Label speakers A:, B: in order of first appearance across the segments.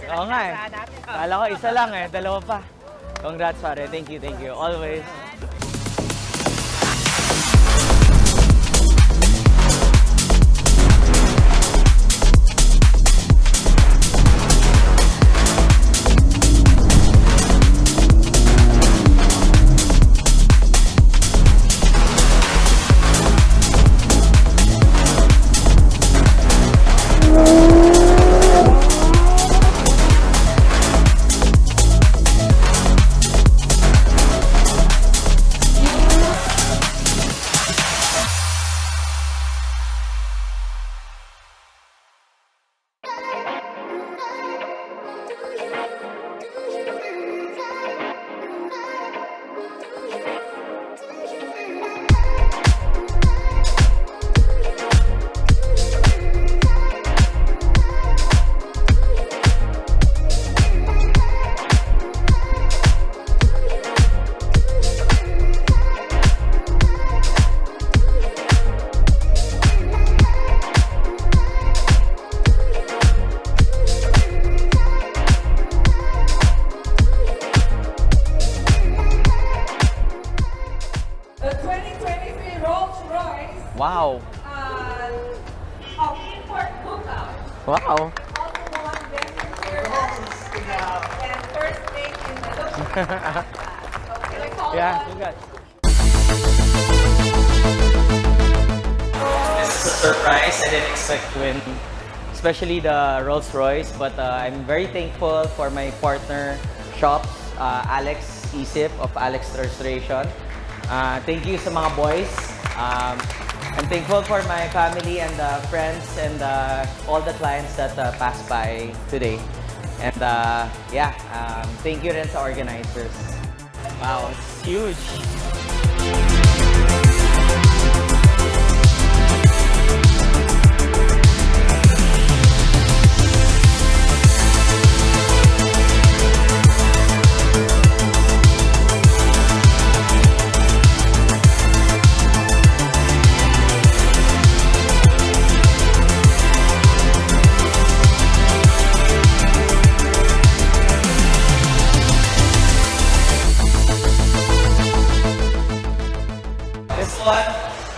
A: Oo nga eh. Kala ko isa lang eh, dalawa pa. Congrats pare, thank you, always. Wow.
B: Of import hookup.
A: Wow.
B: Also won best interior and first place in the look. So can I call
A: Yeah,
B: on?
A: you got. This is a surprise. I didn't expect to win, especially the Rolls Royce. But I'm very thankful for my partner shops, Alex Isip of Alex Restoration. Thank you sa mga boys. I'm thankful for my family and friends and all the clients that passed by today. And thank you rin sa organizers. Wow, it's huge.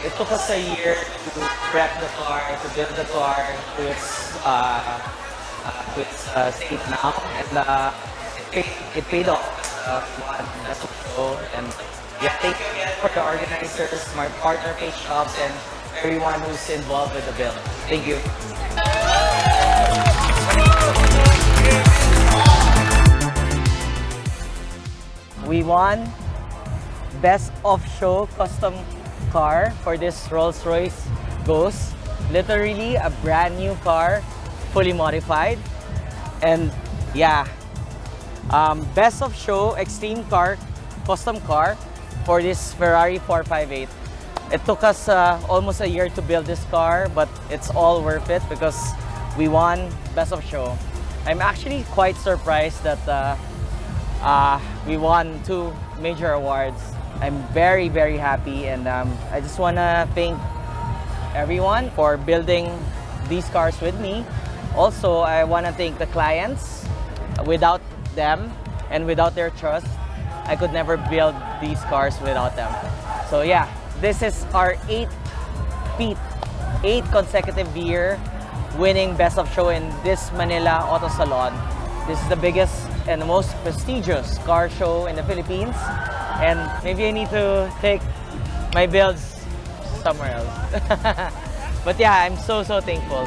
A: It took us a year to prep the car, to build the car to its state now, and it paid off. That's for sure. And yeah, thank you again for the organizers, my partner page shops, and everyone who's involved with the build. Thank you. We won Best of Show Custom Car for this Rolls-Royce Ghost. Literally a brand new car, fully modified. And yeah, Best of Show Extreme Car Custom Car for this Ferrari 458. It took us almost a year to build this car, but it's all worth it because we won Best of Show. I'm actually quite surprised that we won 2 major awards. I'm very, very happy, and I just want to thank everyone for building these cars with me. Also, I want to thank the clients. Without them and without their trust, I could never build these cars without them. So yeah, this is our 8th consecutive year winning Best of Show in this Manila Auto Salon. This is the biggest and the most prestigious car show in the Philippines. And maybe I need to take my builds somewhere else. But yeah, I'm so thankful.